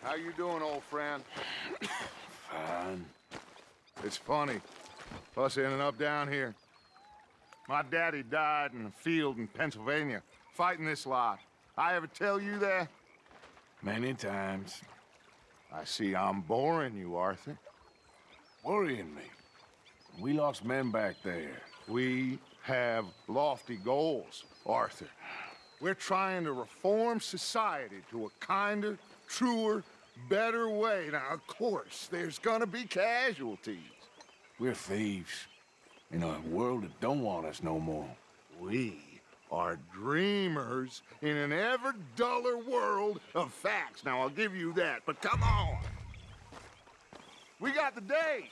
How you doing, old friend? Fine. It's funny, us ending up down here. My daddy died in a field in Pennsylvania, fighting this lot. I ever tell you that? Many times. I see I'm boring you, Arthur. Worrying me. We lost men back there. We have lofty goals, Arthur. We're trying to reform society to a kinder, truer, better way. Now, of course, there's gonna be casualties. We're thieves. In a world that don't want us no more. We are dreamers in an ever duller world of facts. Now, I'll give you that, but come on. We got the day.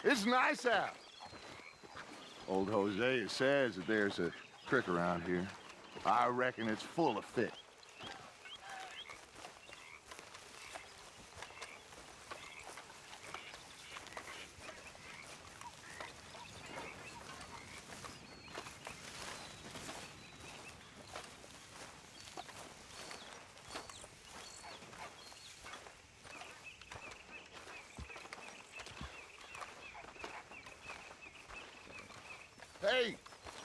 It's nice out. Old Hosea says that there's a trick around here. I reckon it's full of fit. Hey,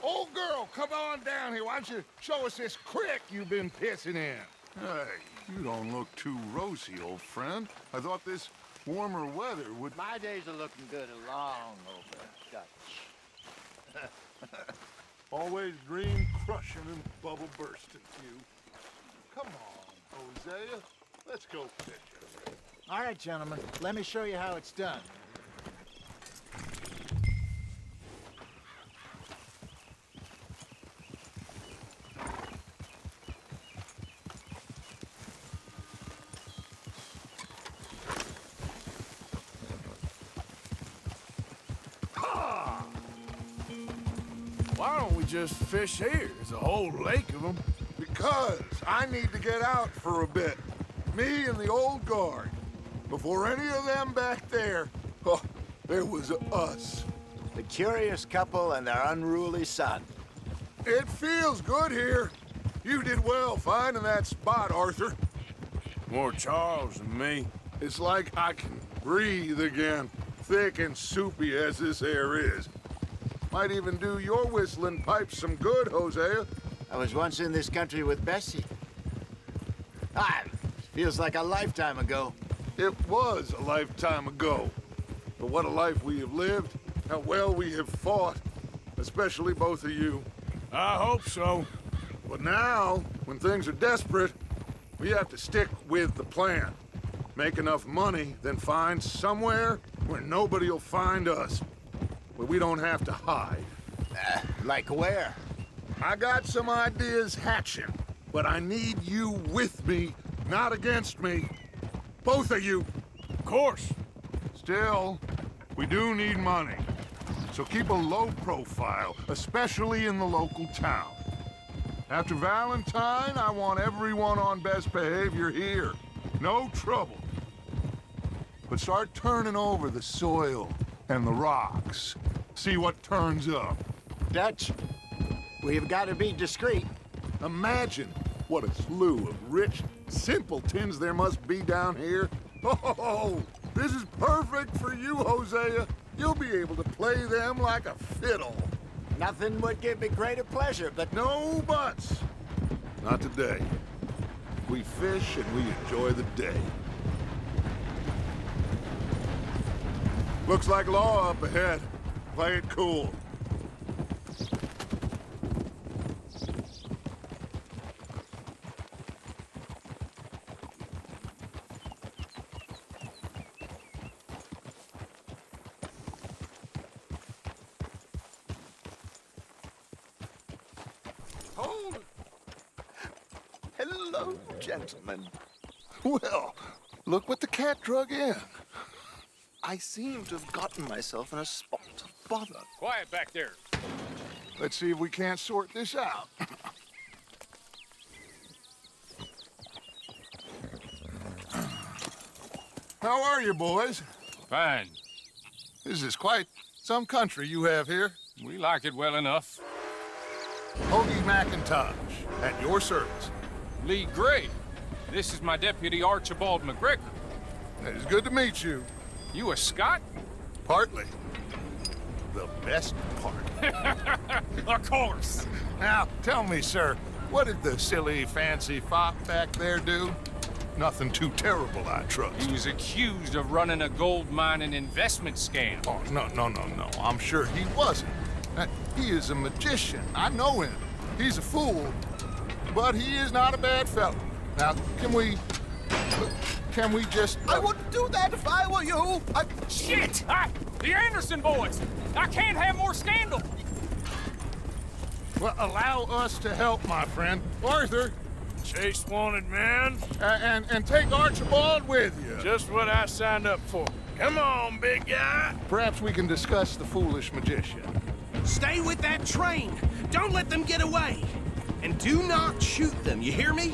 old girl, come on down here. Why don't you show us this creek you've been pissing in? Hey, you don't look too rosy, old friend. I thought this warmer weather would... My days are looking good along over Dutch. Always dream crushing and bubble bursting, you. Come on, Hosea. Let's go fishing. All right, gentlemen, let me show you how it's done. Why don't we just fish here? There's a whole lake of them. Because I need to get out for a bit. Me and the old guard. Before any of them back there, oh, there was us. The curious couple and their unruly son. It feels good here. You did well finding that spot, Arthur. More Charles than me. It's like I can breathe again, thick and soupy as this air is. Might even do your whistling pipes some good, Hosea. I was once in this country with Bessie. Ah, feels like a lifetime ago. It was a lifetime ago. But what a life we have lived, how well we have fought, especially both of you. I hope so. But now, when things are desperate, we have to stick with the plan. Make enough money, then find somewhere where nobody will find us. Where we don't have to hide. Like where? I got some ideas hatching, but I need you with me, not against me. Both of you. Of course. Still, we do need money. So keep a low profile, especially in the local town. After Valentine, I want everyone on best behavior here. No trouble. But start turning over the soil and the rocks. See what turns up. Dutch, we've got to be discreet. Imagine what a slew of rich simpletons there must be down here. Oh, this is perfect for you, Hosea. You'll be able to play them like a fiddle. Nothing would give me greater pleasure, but No buts. Not today. We fish and we enjoy the day. Looks like law up ahead. Play it cool. Oh, hello, gentlemen. Well, look what the cat drug in. I seem to have gotten myself in a spot of bother. Quiet back there. Let's see if we can't sort this out. How are you, boys? Fine. This is quite some country you have here. We like it well enough. Hoagie McIntosh, at your service. Lee Gray. This is my deputy, Archibald McGregor. It's good to meet you. You a Scot? Partly. The best part. Of course. Now, tell me, sir, what did the silly, fancy fop back there do? Nothing too terrible, I trust. He was accused of running a gold mining investment scam. Oh, no. I'm sure he wasn't. He is a magician. I know him. He's a fool, but he is not a bad fellow. Now, can we just... I wouldn't do that if I were you. Shit! The Anderson boys! I can't have more scandal! Well, allow us to help, my friend. Arthur, Chase wanted man. and take Archibald with you. Just what I signed up for. Come on, big guy. Perhaps we can discuss the foolish magician. Stay with that train. Don't let them get away. And do not shoot them, you hear me?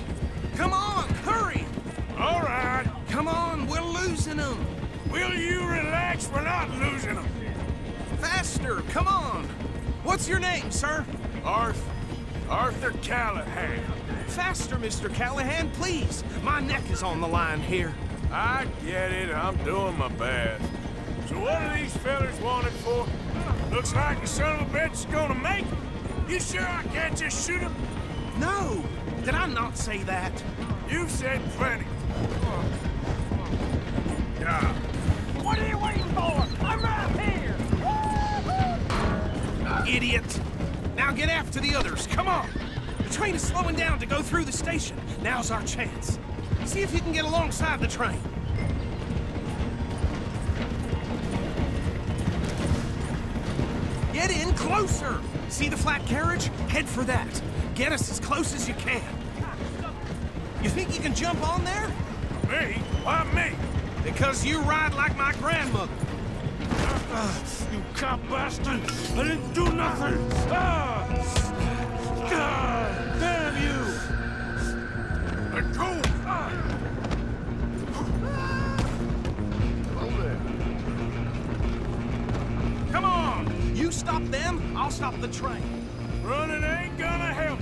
Come on, hurry! All right. Come on, we're losing them. Will you relax? We're not losing them. Faster, come on. What's your name, sir? Arthur Callahan. Faster, Mr. Callahan, please. My neck is on the line here. I get it. I'm doing my best. So what are these fellas wanted for? Looks like the son of a bitch is gonna make it. You sure I can't just shoot him? No, did I not say that? You've said plenty. Yeah. What are you waiting for? I'm right here! Idiot! Now get after the others, come on! The train is slowing down to go through the station. Now's our chance. See if you can get alongside the train. Get in closer! See the flat carriage? Head for that. Get us as close as you can. You think you can jump on there? Me? Why me? Because you ride like my grandmother. You cop bastard! I didn't do nothing! Ah! God damn you! Let go! Come on! You stop them, I'll stop the train. Running ain't gonna help.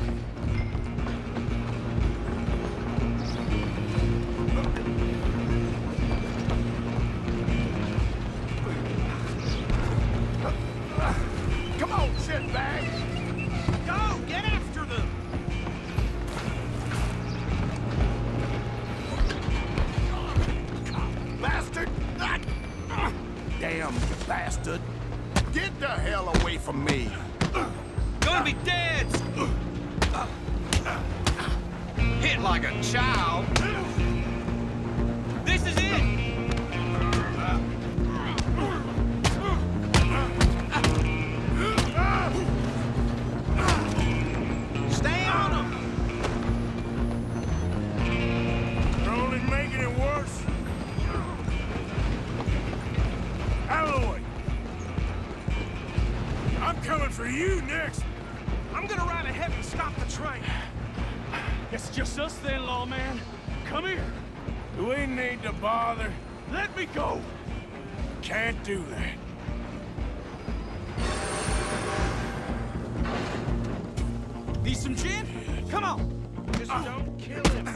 Come on, shitbag! Go! Get after them! Bastard! Damn bastard. Get the hell away from me. Gonna be dead! Hit like a child. This is it! Stay on them! You're only making it worse. Alloway! I'm coming for you next. I'm gonna ride ahead and stop the train. It's just us then, lawman. Come here. Do we need to bother? Let me go. Can't do that. Need some gin? Come on! Just don't kill him.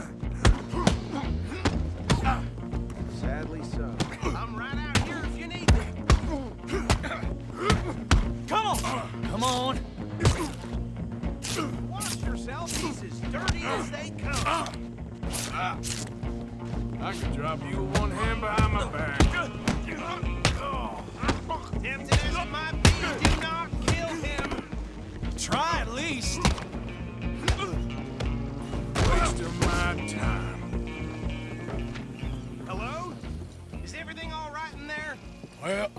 Sadly so. I'm right out here if you need me. Come on! Come on! Watch yourself. He's as dirty as they come. I could drop you with one hand behind my back. Tempted as it might be, do not kill him. Try at least. Waste of my time. Hello? Is everything all right in there? Well,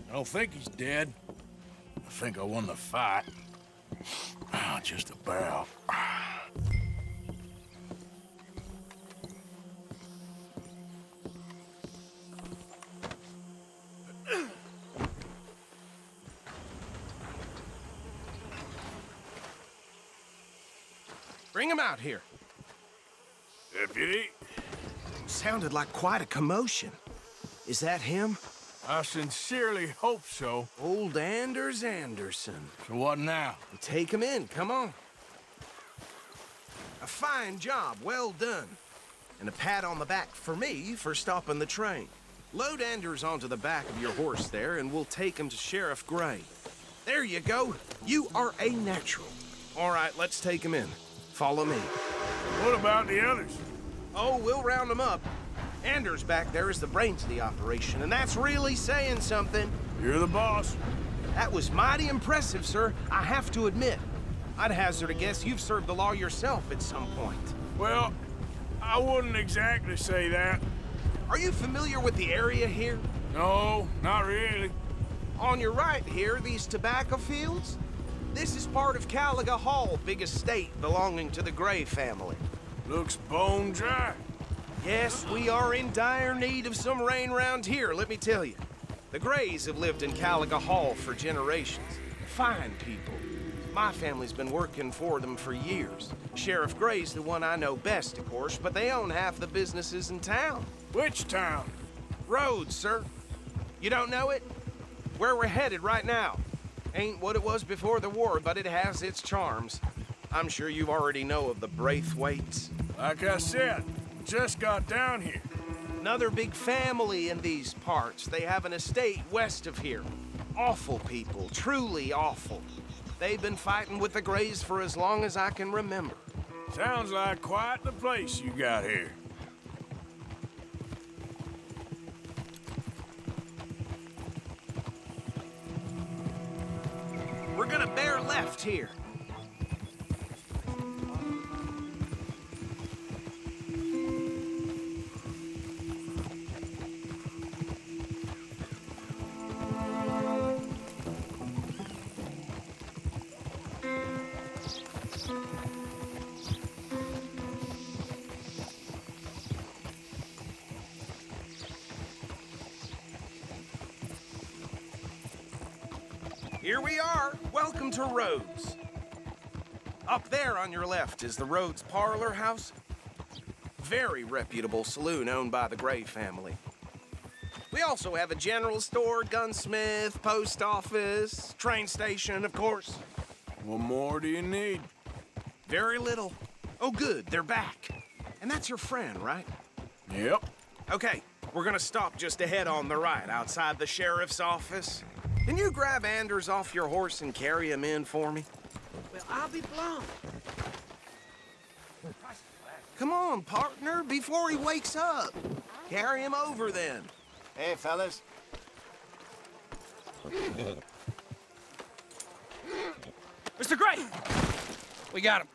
I don't think he's dead. I think I won the fight. Just about. Bring him out here. Deputy, Sounded like quite a commotion. Is that him? I sincerely hope so. Old Anders Anderson. So what now? Take him in, come on. A fine job, well done. And a pat on the back for me for stopping the train. Load Anders onto the back of your horse there, and we'll take him to Sheriff Gray. There you go. You are a natural. All right, let's take him in. Follow me. What about the others? Oh, we'll round them up. Anders back there is the brains of the operation, and that's really saying something. You're the boss. That was mighty impressive, sir. I have to admit. I'd hazard a guess you've served the law yourself at some point. Well, I wouldn't exactly say that. Are you familiar with the area here? No, not really. On your right here, these tobacco fields? This is part of Caliga Hall, big estate belonging to the Gray family. Looks bone dry. Yes, we are in dire need of some rain round here, let me tell you. The Grays have lived in Caliga Hall for generations. Fine people. My family's been working for them for years. Sheriff Gray's the one I know best, of course, but they own half the businesses in town. Which town? Rhodes, sir. You don't know it? Where we're headed right now. Ain't what it was before the war, but it has its charms. I'm sure you already know of the Braithwaites. Like I said, just got down here. Another big family in these parts. They have an estate west of here. Awful people, truly awful. They've been fighting with the Grays for as long as I can remember. Sounds like quite the place you got here. We're gonna bear left here. Here we are. Welcome to Rhodes. Up there on your left is the Rhodes Parlor House. Very reputable saloon owned by the Gray family. We also have a general store, gunsmith, post office, train station, of course. What more do you need? Very little. Oh, good, they're back. And that's your friend, right? Yep. Okay, we're gonna stop just ahead on the right, outside the sheriff's office. Can you grab Anders off your horse and carry him in for me? Well, I'll be blown. Come on, partner, before he wakes up. Carry him over, then. Hey, fellas. Mr. Gray! We got him.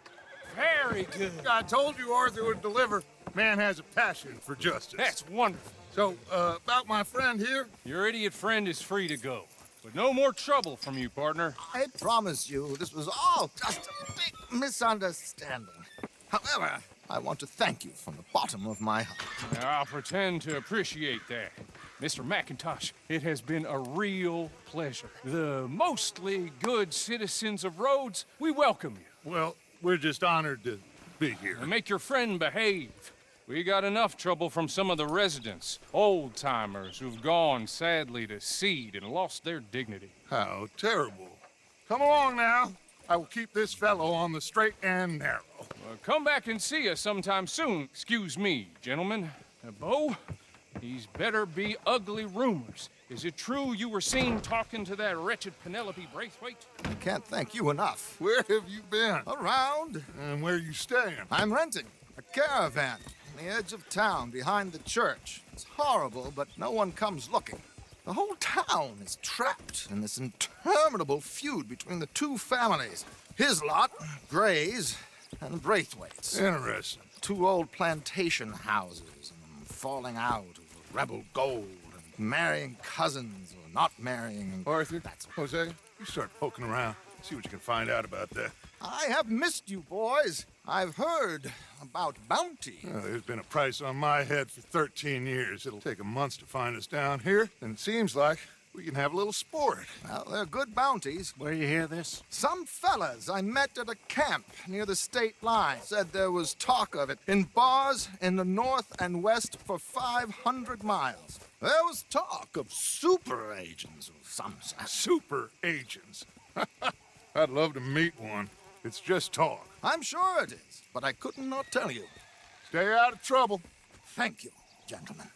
Very good. I told you Arthur would deliver. Man has a passion for justice. That's wonderful. So, about my friend here? Your idiot friend is free to go. But no more trouble from you, partner. I promise you, this was all just a big misunderstanding. However, I want to thank you from the bottom of my heart. Now, I'll pretend to appreciate that. Mr. McIntosh, it has been a real pleasure. The mostly good citizens of Rhodes, we welcome you. Well, we're just honored to be here. And make your friend behave. We got enough trouble from some of the residents, old-timers who've gone, sadly, to seed and lost their dignity. How terrible. Come along now. I will keep this fellow on the straight and narrow. Come back and see us sometime soon. Excuse me, gentlemen. Bo, these better be ugly rumors. Is it true you were seen talking to that wretched Penelope Braithwaite? I can't thank you enough. Where have you been? Around, And where you staying? I'm renting a caravan on the edge of town behind the church. It's horrible, but no one comes looking. The whole town is trapped in this interminable feud between the two families. His lot, Gray's, and Braithwaite's. Interesting. Two old plantation houses, and falling out over rebel gold, and marrying cousins or not marrying. Arthur, That's Jose, you start poking around. See what you can find out about that. I have missed you, boys. I've heard about bounty. There's been a price on my head for 13 years. It'll take a month to find us down here, and it seems like we can have a little sport. Well, they're good bounties. Where you hear this? Some fellas I met at a camp near the state line said there was talk of it in bars in the north and west for 500 miles. There was talk of super agents of some sort. Super agents. I'd love to meet one. It's just talk. I'm sure it is, but I couldn't not tell you. Stay out of trouble. Thank you, gentlemen.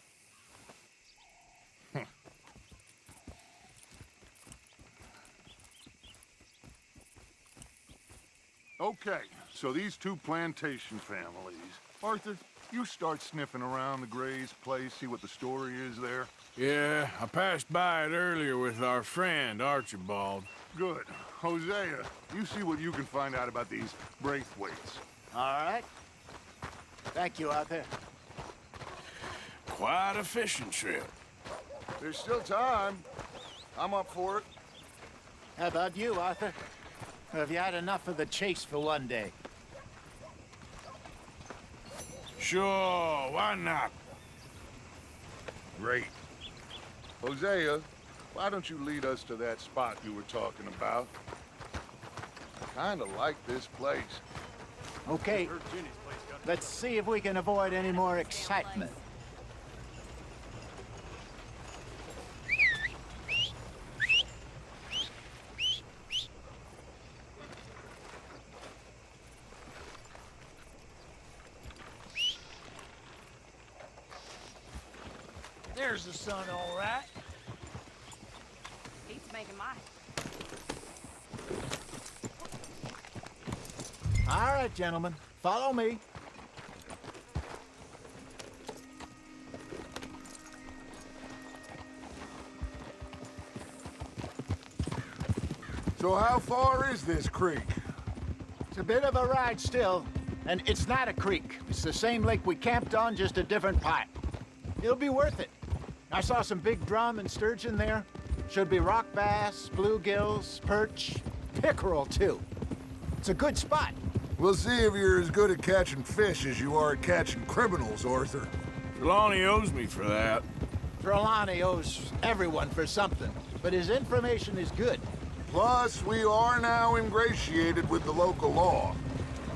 Okay, so these two plantation families. Arthur, you start sniffing around the Gray's place, see what the story is there. Yeah, I passed by it earlier with our friend, Archibald. Good. Hosea, you see what you can find out about these Braithwaites. All right. Thank you, Arthur. Quite a fishing trip. There's still time. I'm up for it. How about you, Arthur? Have you had enough of the chase for one day? Sure, why not? Great. Hosea, why don't you lead us to that spot you were talking about? I kinda like this place. Okay. Let's see if we can avoid any more excitement. There's the sun, all right. Beats making mine. All right, gentlemen. Follow me. So how far is this creek? It's a bit of a ride still, and it's not a creek. It's the same lake we camped on, just a different part. It'll be worth it. I saw some big drum and sturgeon there. Should be rock bass, bluegills, perch, pickerel, too. It's a good spot. We'll see if you're as good at catching fish as you are at catching criminals, Arthur. Trelawney owes me for that. Trelawney owes everyone for something, but his information is good. Plus, we are now ingratiated with the local law.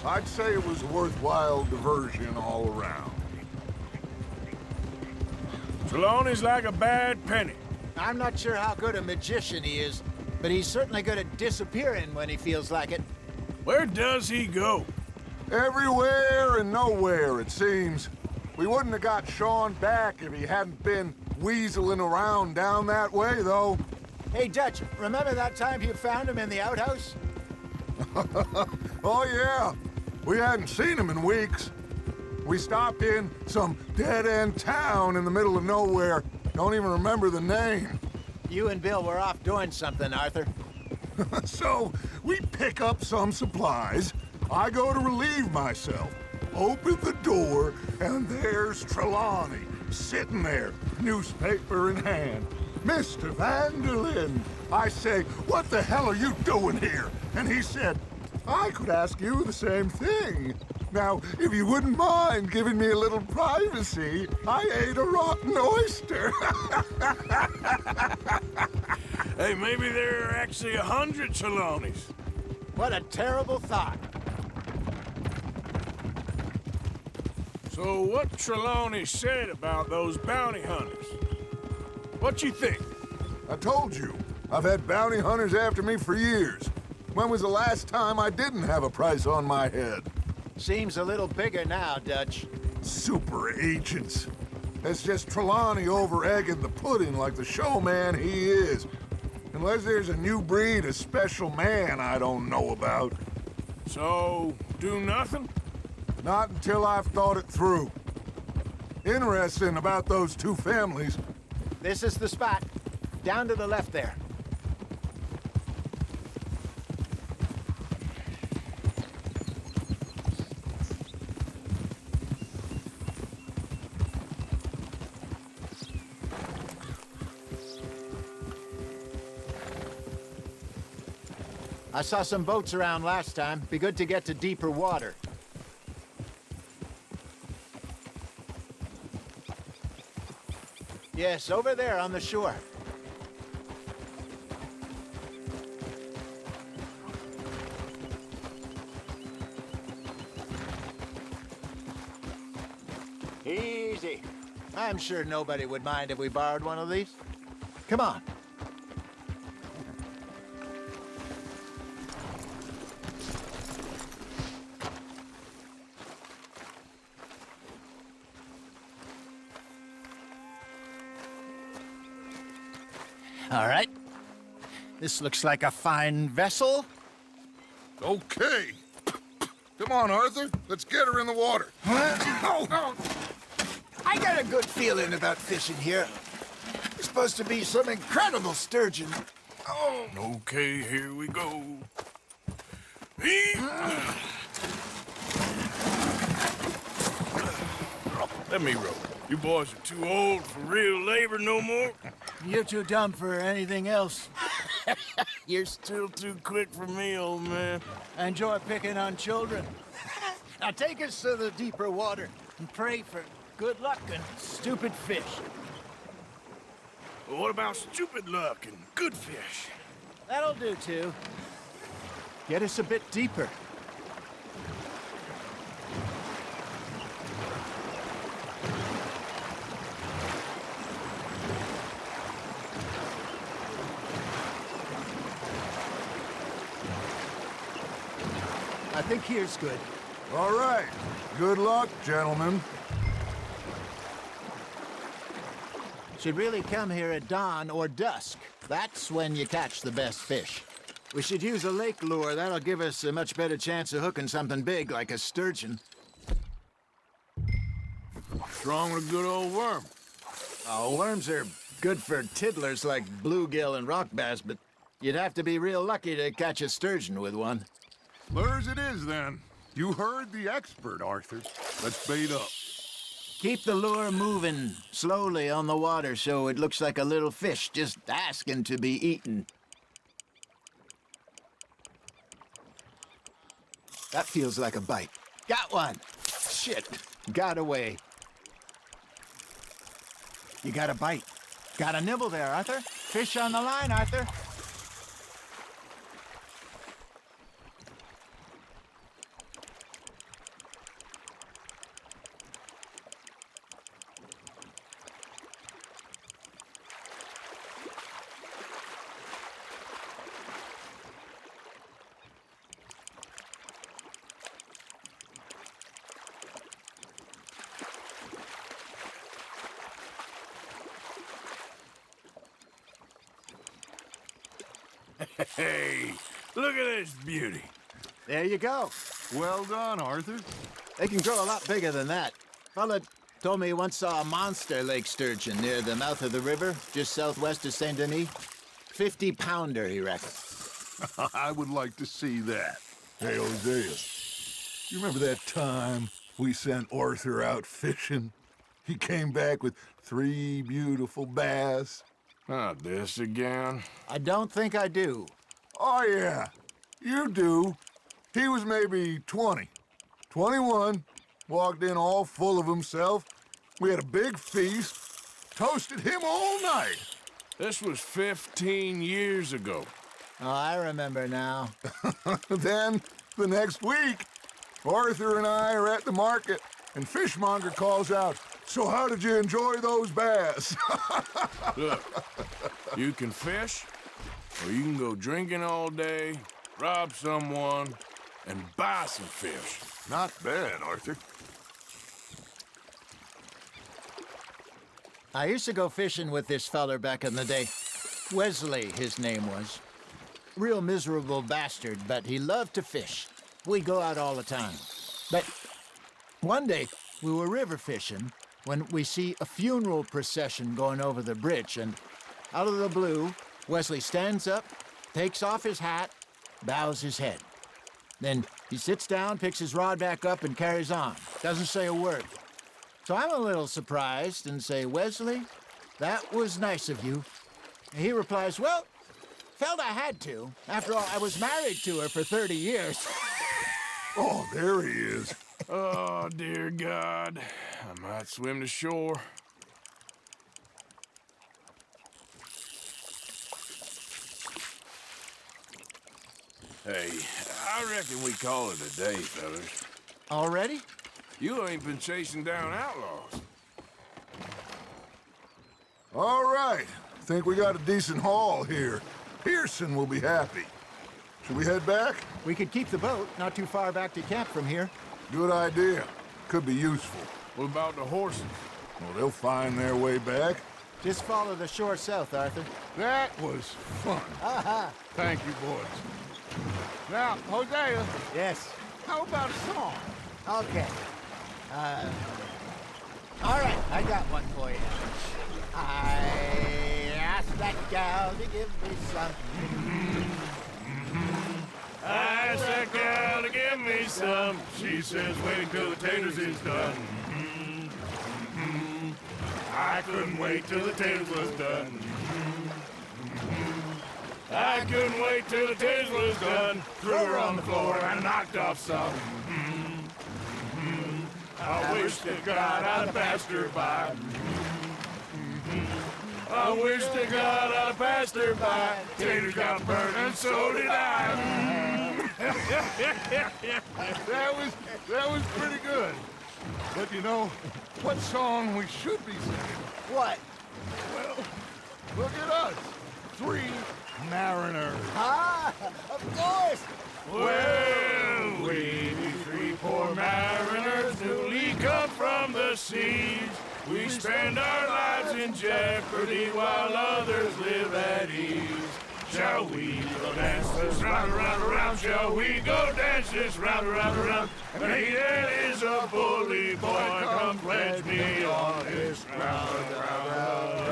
I'd say it was a worthwhile diversion all around. Trelawney's like a bad penny. I'm not sure how good a magician he is, but he's certainly good at disappearing when he feels like it. Where does he go? Everywhere and nowhere, it seems. We wouldn't have got Sean back if he hadn't been weaseling around down that way, though. Hey, Dutch, remember that time you found him in the outhouse? Oh, yeah. We hadn't seen him in weeks. We stopped in some dead-end town in the middle of nowhere. Don't even remember the name. You and Bill were off doing something, Arthur. So, we pick up some supplies. I go to relieve myself. Open the door, and there's Trelawney, sitting there, newspaper in hand. Mr. Vanderlyn. I say, what the hell are you doing here? And he said, I could ask you the same thing. Now, if you wouldn't mind giving me a little privacy, I ate a rotten oyster. Hey, maybe there are actually 100 Trelawneys. What a terrible thought. So what Trelawney said about those bounty hunters? What you think? I told you, I've had bounty hunters after me for years. When was the last time I didn't have a price on my head? Seems a little bigger now, Dutch. Super agents. That's just Trelawney over-egging the pudding like the showman he is. Unless there's a new breed of special man I don't know about. So, do nothing? Not until I've thought it through. Interesting about those two families. This is the spot. Down to the left there. I saw some boats around last time. Be good to get to deeper water. Yes, over there on the shore. Easy. I'm sure nobody would mind if we borrowed one of these. Come on. All right. This looks like a fine vessel. Okay. Come on, Arthur. Let's get her in the water. Oh. I got a good feeling about fishing here. There's supposed to be some incredible sturgeon. Oh. Okay, here we go. Let me row. You boys are too old for real labor no more. You're too dumb for anything else. You're still too quick for me, old man. I enjoy picking on children. Now take us to the deeper water and pray for good luck and stupid fish. Well, what about stupid luck and good fish? That'll do, too. Get us a bit deeper. I think here's good. All right. Good luck, gentlemen. Should really come here at dawn or dusk. That's when you catch the best fish. We should use a lake lure. That'll give us a much better chance of hooking something big like a sturgeon. What's wrong with a good old worm? Oh, worms are good for tiddlers like bluegill and rock bass, but you'd have to be real lucky to catch a sturgeon with one. Lures it is, then. You heard the expert, Arthur. Let's bait up. Keep the lure moving slowly on the water so it looks like a little fish just asking to be eaten. That feels like a bite. Got one! Shit, got away. You got a bite. Got a nibble there, Arthur. Fish on the line, Arthur. Hey, look at this beauty. There you go. Well done, Arthur. They can grow a lot bigger than that. Fella told me he once saw a monster lake sturgeon near the mouth of the river, just southwest of Saint Denis. 50-pounder, he reckoned. I would like to see that. Hey, Hosea, you remember that time we sent Arthur out fishing? He came back with 3 beautiful bass. Not this again. I don't think I do. Oh, yeah, you do. He was maybe 20, 21, walked in all full of himself. We had a big feast, toasted him all night. This was 15 years ago. Oh, I remember now. Then, the next week, Arthur and I are at the market, and Fishmonger calls out, "So how did you enjoy those bass?" Look, you can fish, or you can go drinking all day, rob someone, and buy some fish. Not bad, Arthur. I used to go fishing with this feller back in the day. Wesley, his name was. Real miserable bastard, but he loved to fish. We'd go out all the time. But one day, we were river fishing when we see a funeral procession going over the bridge, and out of the blue, Wesley stands up, takes off his hat, bows his head. Then he sits down, picks his rod back up, and carries on. Doesn't say a word. So I'm a little surprised and say, "Wesley, that was nice of you." And he replies, "Well, felt I had to. After all, I was married to her for 30 years. Oh, there he is. Oh, dear God. I might swim to shore. Hey, I reckon we call it a day, fellas. Already? You ain't been chasing down outlaws. All right. Think we got a decent haul here. Pearson will be happy. Should we head back? We could keep the boat not too far back to camp from here. Good idea. Could be useful. What about the horses? Well, they'll find their way back. Just follow the shore south, Arthur. That was fun. Thank you, boys. Now, Hosea, Yes. how about a song? Okay. All right, I got one for you. I asked that gal to give me something. I asked that gal to give me some. She says, wait till the taters is done. I couldn't wait till the taters was done. I couldn't wait till the taters was done. Threw her on the floor and knocked off some. I wish to God I'd have passed her by. I wish to God I'd have passed her by. Taters got burned and so did I. That was pretty good. But you know, what song we should be singing? What? Well, look at us. 3 mariners. Of course! Well, we 3 poor mariners newly come from the seas. We spend our lives in jeopardy while others live at ease. Shall we go dance this round, around, around? Shall we go dance this round, around, around? And he that is a bully boy, come pledge me on this ground, ground.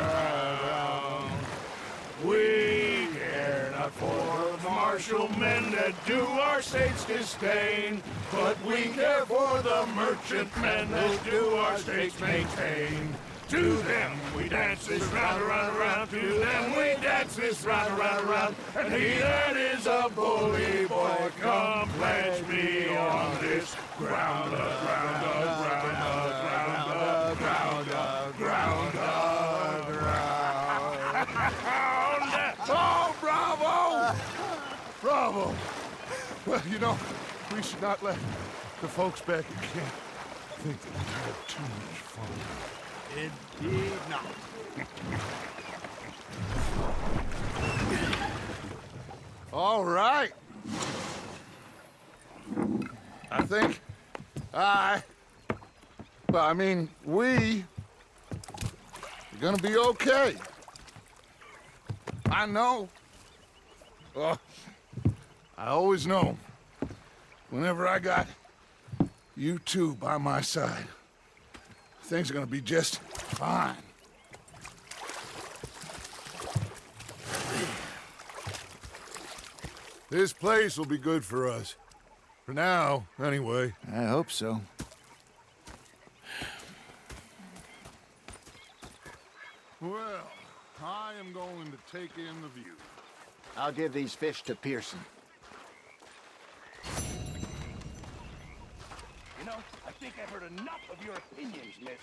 We care not for the martial men that do our states disdain, but we care for the merchant men that do our states maintain. To them we dance this round, around, around. To them we dance this round, around, around. And he that is a bully boy, come pledge me on this ground, ground, ground, ground, ground, ground, ground. Oh, bravo! Bravo! Well, you know, we should not let the folks back at camp think that we had too much fun. Indeed not. All right. I think we are gonna be okay. I know. I always know. Whenever I got you two by my side, things are gonna be just fine. This place will be good for us. For now, anyway. I hope so. Well, I am going to take in the view. I'll give these fish to Pearson. You know, I think I've heard enough of your opinions, miss.